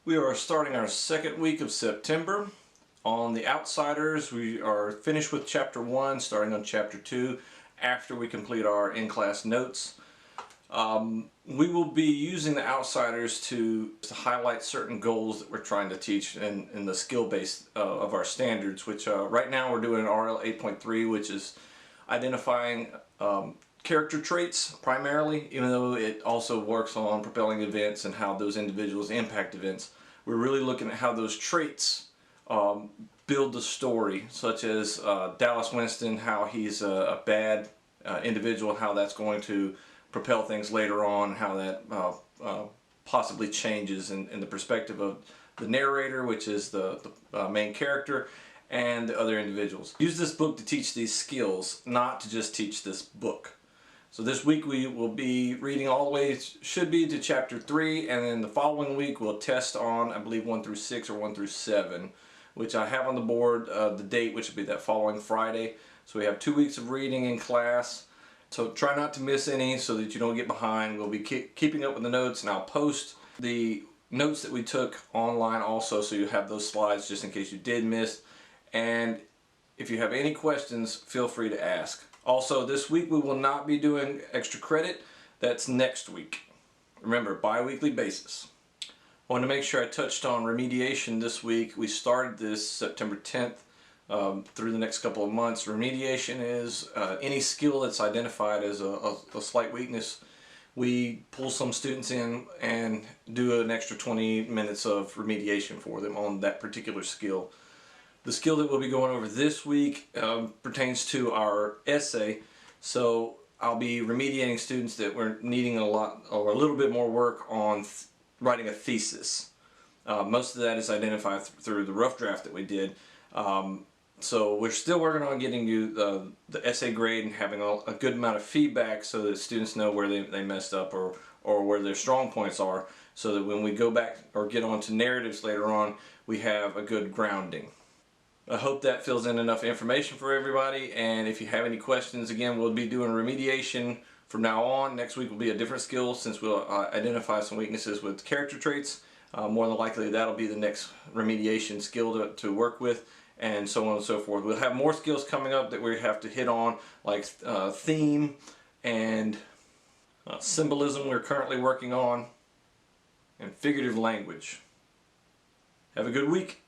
We are starting our second week of September. On the Outsiders, we are finished with Chapter 1, starting on Chapter 2 after we complete our in-class notes. We will be using the Outsiders to highlight certain goals that we're trying to teach in the skill base of our standards, which right now we're doing RL 8.3, which is identifying character traits primarily, even though it also works on propelling events and how those individuals impact events. We're really looking at how those traits build the story, such as Dallas Winston, how he's a bad individual, how that's going to propel things later on, how that possibly changes in the perspective of the narrator, which is the main character, and the other individuals. Use this book to teach these skills, not to just teach this book. So this week we will be reading all the way, should be, to Chapter 3, and then the following week we'll test on, I believe, 1 through 6 or 1 through 7, which I have on the board the date, which will be that following Friday. So we have 2 weeks of reading in class. So try not to miss any so that you don't get behind. We'll be keeping up with the notes, and I'll post the notes that we took online also, so you have those slides just in case you did miss. And if you have any questions, feel free to ask. Also, this week we will not be doing extra credit. That's next week. Remember, bi-weekly basis. I want to make sure I touched on remediation this week. We started this September 10th through the next couple of months. Remediation is any skill that's identified as a slight weakness. We pull some students in and do an extra 20 minutes of remediation for them on that particular skill. The skill that we'll be going over this week pertains to our essay, so I'll be remediating students that were needing a lot or a little bit more work on writing a thesis. Most of that is identified through the rough draft that we did. So we're still working on getting you the essay grade and having a good amount of feedback so that students know where they messed up or where their strong points are, so that when we go back or get on to narratives later on, we have a good grounding. I hope that fills in enough information for everybody, and if you have any questions, again, we'll be doing remediation from now on. Next week will be a different skill, since we'll identify some weaknesses with character traits. More than likely that'll be the next remediation skill to work with, and so on and so forth. We'll have more skills coming up that we have to hit on, like theme and symbolism we're currently working on, and figurative language. Have a good week.